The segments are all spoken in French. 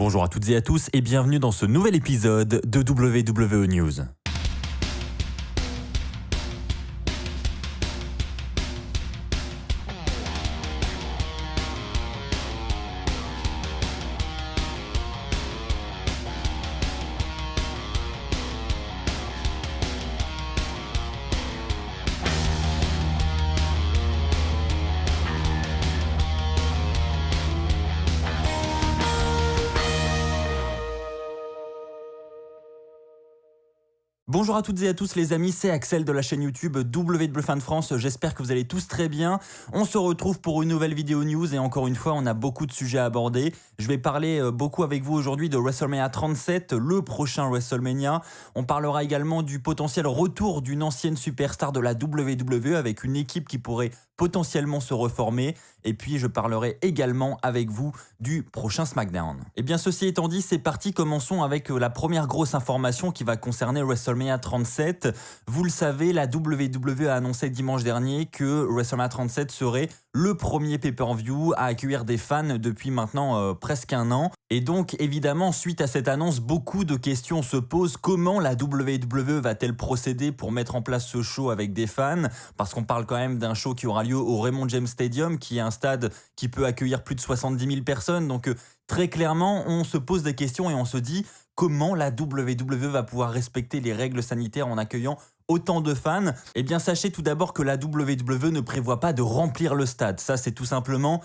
Bonjour à toutes et à tous et bienvenue dans ce nouvel épisode de WWE News. Bonjour à toutes et à tous les amis, c'est Axel de la chaîne YouTube WWE Fan France, j'espère que vous allez tous très bien. On se retrouve pour une nouvelle vidéo news et encore une fois on a beaucoup de sujets à aborder. Je vais parler beaucoup avec vous aujourd'hui de WrestleMania 37, le prochain WrestleMania. On parlera également du potentiel retour d'une ancienne superstar de la WWE avec une équipe qui pourrait potentiellement se reformer. Et puis je parlerai également avec vous du prochain SmackDown. Et bien ceci étant dit, c'est parti, commençons avec la première grosse information qui va concerner WrestleMania 37. Vous le savez, la WWE a annoncé dimanche dernier que WrestleMania 37 serait le premier pay-per-view à accueillir des fans depuis maintenant presque un an. Et donc évidemment, suite à cette annonce, beaucoup de questions se posent. Comment la WWE va-t-elle procéder pour mettre en place ce show avec des fans? Parce qu'on parle quand même d'un show qui aura lieu au Raymond James Stadium, qui est un stade qui peut accueillir plus de 70 000 personnes. Donc très clairement, on se pose des questions et on se dit comment la WWE va pouvoir respecter les règles sanitaires en accueillant autant de fans. Eh bien sachez tout d'abord que la WWE ne prévoit pas de remplir le stade. Ça c'est tout simplement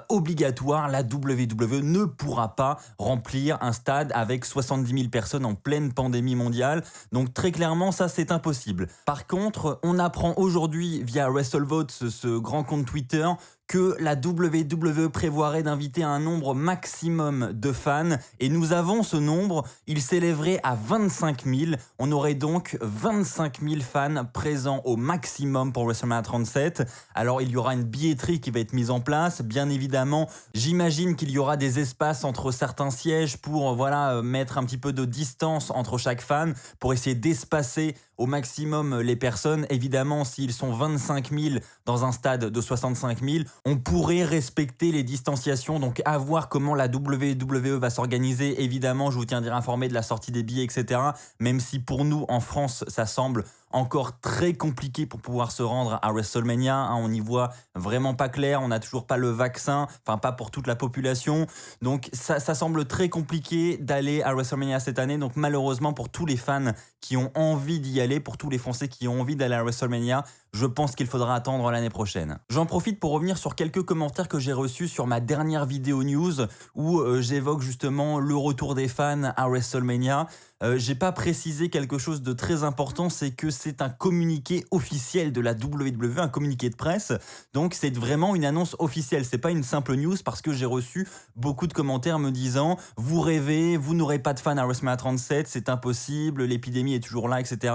obligatoire. La WWE ne pourra pas remplir un stade avec 70 000 personnes en pleine pandémie mondiale. Donc très clairement ça c'est impossible. Par contre, on apprend aujourd'hui via WrestleVote, ce grand compte Twitter, que la WWE prévoirait d'inviter un nombre maximum de fans et nous avons ce nombre, il s'élèverait à 25 000. On aurait donc 25 000 fans présents au maximum pour WrestleMania 37. Alors il y aura une billetterie qui va être mise en place, bien évidemment. J'imagine qu'il y aura des espaces entre certains sièges pour mettre un petit peu de distance entre chaque fan pour essayer d'espacer au maximum les personnes. Évidemment, s'ils sont 25 000 dans un stade de 65 000, on pourrait respecter les distanciations. Donc à voir comment la WWE va s'organiser. Évidemment, je vous tiendrai informé de la sortie des billets, etc. Même si pour nous, en France, ça semble encore très compliqué pour pouvoir se rendre à WrestleMania. On n'y voit vraiment pas clair. On n'a toujours pas le vaccin, enfin pas pour toute la population. Donc ça semble très compliqué d'aller à WrestleMania cette année. Donc malheureusement pour tous les fans qui ont envie d'y aller, pour tous les Français qui ont envie d'aller à WrestleMania, je pense qu'il faudra attendre l'année prochaine. J'en profite pour revenir sur quelques commentaires que j'ai reçus sur ma dernière vidéo news où j'évoque justement le retour des fans à WrestleMania. J'ai pas précisé quelque chose de très important, c'est que c'est un communiqué officiel de la WWE, un communiqué de presse. Donc c'est vraiment une annonce officielle, c'est pas une simple news, parce que j'ai reçu beaucoup de commentaires me disant « Vous rêvez, vous n'aurez pas de fans à WrestleMania 37, c'est impossible, l'épidémie est toujours là, etc. »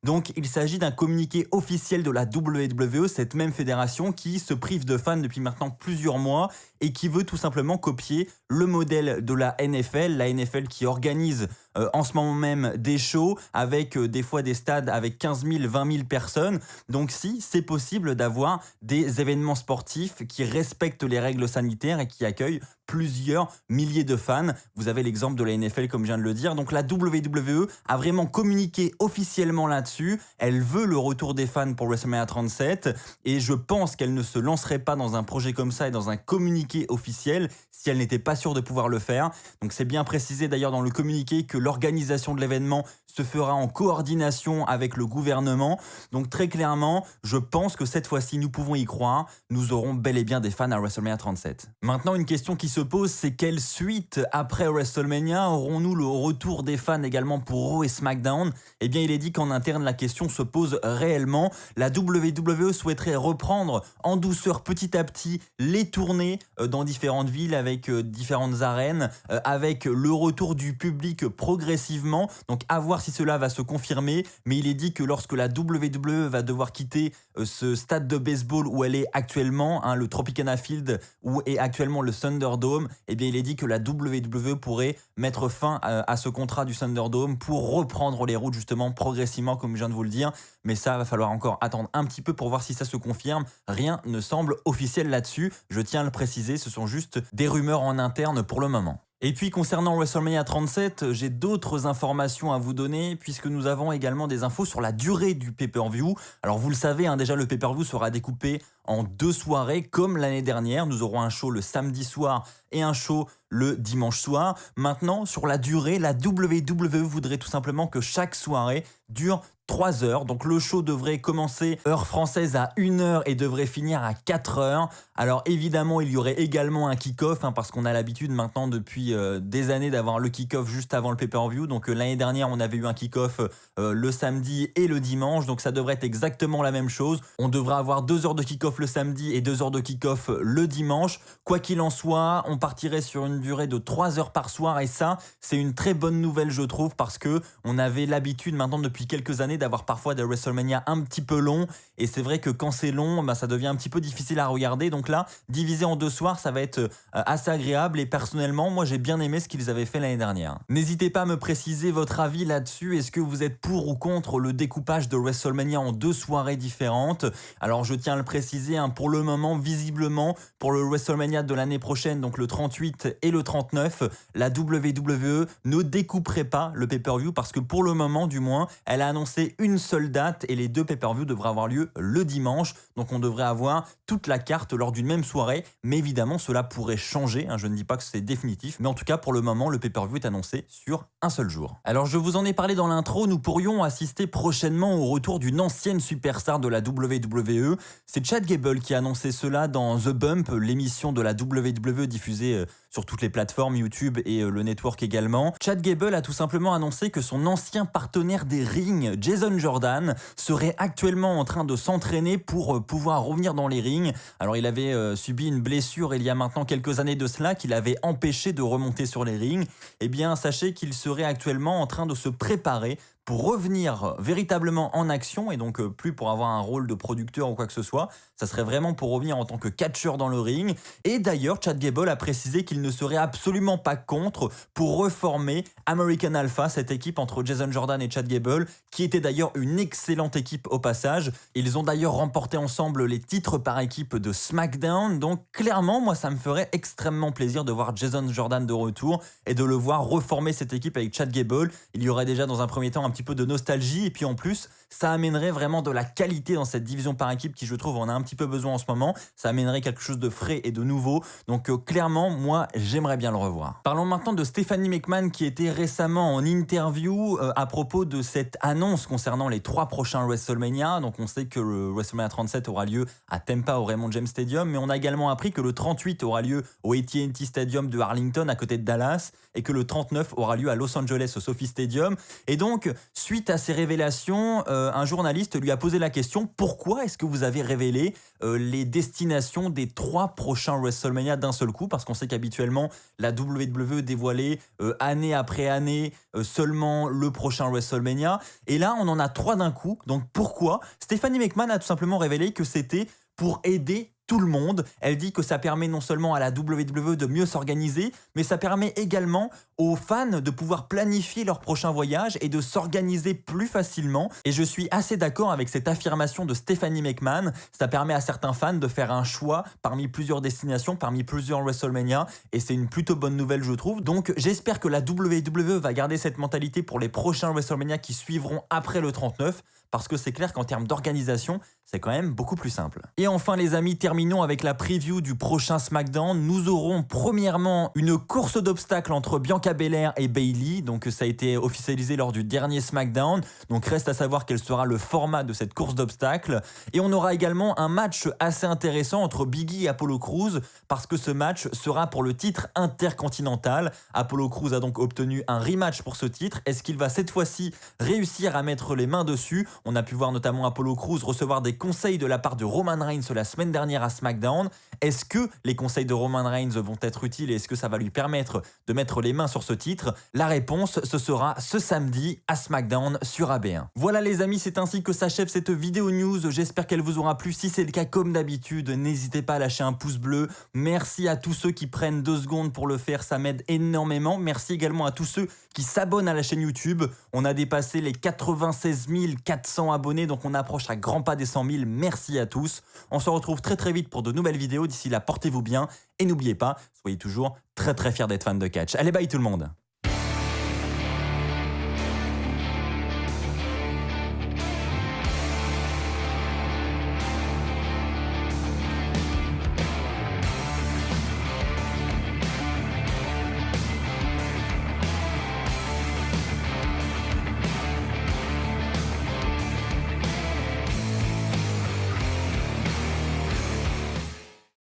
Donc il s'agit d'un communiqué officiel de la WWE, cette même fédération qui se prive de fans depuis maintenant plusieurs mois et qui veut tout simplement copier le modèle de la NFL qui organise en ce moment même des shows avec des fois des stades avec 15 000, 20 000 personnes. Donc si c'est possible d'avoir des événements sportifs qui respectent les règles sanitaires et qui accueillent plusieurs milliers de fans. Vous avez l'exemple de la NFL comme je viens de le dire. Donc la WWE a vraiment communiqué officiellement là-dessus. Elle veut le retour des fans pour WrestleMania 37 et je pense qu'elle ne se lancerait pas dans un projet comme ça et dans un communiqué officiel si elle n'était pas sûre de pouvoir le faire. Donc c'est bien précisé d'ailleurs dans le communiqué que l'organisation de l'événement se fera en coordination avec le gouvernement. Donc très clairement, je pense que cette fois-ci, nous pouvons y croire. Nous aurons bel et bien des fans à WrestleMania 37. Maintenant, une question qui se pose, c'est quelle suite après WrestleMania? Aurons-nous le retour des fans également pour Raw et SmackDown? Eh bien, il est dit qu'en interne, la question se pose réellement. La WWE souhaiterait reprendre en douceur petit à petit les tournées dans différentes villes avec différentes arènes, avec le retour du public progressivement. Donc à voir si cela va se confirmer, mais il est dit que lorsque la WWE va devoir quitter ce stade de baseball où elle est actuellement, le Tropicana Field où est actuellement le Thunderdome, eh bien il est dit que la WWE pourrait mettre fin à ce contrat du Thunderdome pour reprendre les routes justement progressivement comme je viens de vous le dire, mais ça va falloir encore attendre un petit peu pour voir si ça se confirme. Rien ne semble officiel là-dessus, je tiens à le préciser, ce sont juste des rumeurs en interne pour le moment. Et puis concernant WrestleMania 37, j'ai d'autres informations à vous donner puisque nous avons également des infos sur la durée du pay-per-view. Alors vous le savez, hein, déjà le pay-per-view sera découpé en 2 soirées comme l'année dernière. Nous aurons un show le samedi soir et un show le dimanche soir. Maintenant, sur la durée, la WWE voudrait tout simplement que chaque soirée dure 3 heures. Donc le show devrait commencer heure française à 1 heure et devrait finir à 4 heures. Alors évidemment, il y aurait également un kick-off parce qu'on a l'habitude maintenant depuis des années d'avoir le kick-off juste avant le pay-per-view. Donc l'année dernière, on avait eu un kick-off le samedi et le dimanche. Donc ça devrait être exactement la même chose. On devrait avoir 2 heures de kick-off le samedi et 2 heures de kick-off le dimanche. Quoi qu'il en soit, on partirait sur une durée de 3 heures par soir et ça, c'est une très bonne nouvelle je trouve parce que on avait l'habitude maintenant depuis quelques années d'avoir parfois des WrestleMania un petit peu longs et c'est vrai que quand c'est long, ça devient un petit peu difficile à regarder. Donc là, divisé en 2 soirs, ça va être assez agréable et personnellement, moi j'ai bien aimé ce qu'ils avaient fait l'année dernière. N'hésitez pas à me préciser votre avis là-dessus. Est-ce que vous êtes pour ou contre le découpage de WrestleMania en 2 soirées différentes? Alors je tiens à le préciser, pour le moment, visiblement, pour le WrestleMania de l'année prochaine, donc le 38 et le 39, la WWE ne découperait pas le pay-per-view parce que pour le moment, du moins, elle a annoncé une seule date et les 2 pay-per-view devraient avoir lieu le dimanche. Donc on devrait avoir toute la carte lors d'une même soirée, mais évidemment cela pourrait changer, je ne dis pas que c'est définitif, mais en tout cas pour le moment le pay-per-view est annoncé sur un seul jour. Alors je vous en ai parlé dans l'intro, nous pourrions assister prochainement au retour d'une ancienne superstar de la WWE, c'est Chad Gable qui a annoncé cela dans The Bump, l'émission de la WWE diffusée sur toutes les plateformes, YouTube et le network également. Chad Gable a tout simplement annoncé que son ancien partenaire des rings, Jason Jordan, serait actuellement en train de s'entraîner pour pouvoir revenir dans les rings. Alors il avait subi une blessure il y a maintenant quelques années de cela qui l'avait empêché de remonter sur les rings. Eh bien sachez qu'il serait actuellement en train de se préparer pour revenir véritablement en action et donc plus pour avoir un rôle de producteur ou quoi que ce soit, ça serait vraiment pour revenir en tant que catcheur dans le ring. Et d'ailleurs, Chad Gable a précisé qu'il ne serait absolument pas contre pour reformer American Alpha, cette équipe entre Jason Jordan et Chad Gable, qui était d'ailleurs une excellente équipe au passage. Ils ont d'ailleurs remporté ensemble les titres par équipe de SmackDown, donc clairement, moi ça me ferait extrêmement plaisir de voir Jason Jordan de retour et de le voir reformer cette équipe avec Chad Gable. Il y aurait déjà dans un premier temps un petit peu de nostalgie et puis en plus ça amènerait vraiment de la qualité dans cette division par équipe qui je trouve en a un petit peu besoin en ce moment. Ça amènerait quelque chose de frais et de nouveau, donc clairement moi j'aimerais bien le revoir. Parlons maintenant de Stephanie McMahon qui était récemment en interview à propos de cette annonce concernant les 3 prochains WrestleMania. Donc on sait que le WrestleMania 37 aura lieu à Tampa au Raymond James Stadium, mais on a également appris que le 38 aura lieu au AT&T Stadium de Arlington à côté de Dallas et que le 39 aura lieu à Los Angeles au SoFi Stadium. Et donc suite à ces révélations, un journaliste lui a posé la question: pourquoi est-ce que vous avez révélé les destinations des 3 prochains WrestleMania d'un seul coup? Parce qu'on sait qu'habituellement la WWE dévoilait année après année seulement le prochain WrestleMania et là on en a 3 d'un coup. Donc pourquoi? Stephanie McMahon a tout simplement révélé que c'était pour aider tout le monde. Elle dit que ça permet non seulement à la WWE de mieux s'organiser, mais ça permet également aux fans de pouvoir planifier leur prochain voyage et de s'organiser plus facilement. Et je suis assez d'accord avec cette affirmation de Stephanie McMahon. Ça permet à certains fans de faire un choix parmi plusieurs destinations, parmi plusieurs WrestleMania, et c'est une plutôt bonne nouvelle je trouve. Donc j'espère que la WWE va garder cette mentalité pour les prochains WrestleMania qui suivront après le 39, parce que c'est clair qu'en termes d'organisation, c'est quand même beaucoup plus simple. Et enfin les amis, terminons avec la preview du prochain SmackDown. Nous aurons premièrement une course d'obstacles entre Bianca Belair et Bayley. Donc ça a été officialisé lors du dernier SmackDown. Donc reste à savoir quel sera le format de cette course d'obstacles. Et on aura également un match assez intéressant entre Big E et Apollo Crews, parce que ce match sera pour le titre intercontinental. Apollo Crews a donc obtenu un rematch pour ce titre. Est-ce qu'il va cette fois-ci réussir à mettre les mains dessus? On a pu voir notamment Apollo Crews recevoir des conseils de la part de Roman Reigns la semaine dernière à SmackDown. Est-ce que les conseils de Roman Reigns vont être utiles et est-ce que ça va lui permettre de mettre les mains sur ce titre? La réponse, ce sera ce samedi à SmackDown sur AB1. Voilà les amis, c'est ainsi que s'achève cette vidéo news. J'espère qu'elle vous aura plu. Si c'est le cas, comme d'habitude, n'hésitez pas à lâcher un pouce bleu. Merci à tous ceux qui prennent 2 secondes pour le faire, ça m'aide énormément. Merci également à tous ceux qui s'abonnent à la chaîne YouTube. On a dépassé les 96 400 abonnés, donc on approche à grands pas des 100 200 000. Merci à tous. On se retrouve très très vite pour de nouvelles vidéos. D'ici là, portez-vous bien et n'oubliez pas, soyez toujours très très fiers d'être fan de catch. Allez, bye tout le monde.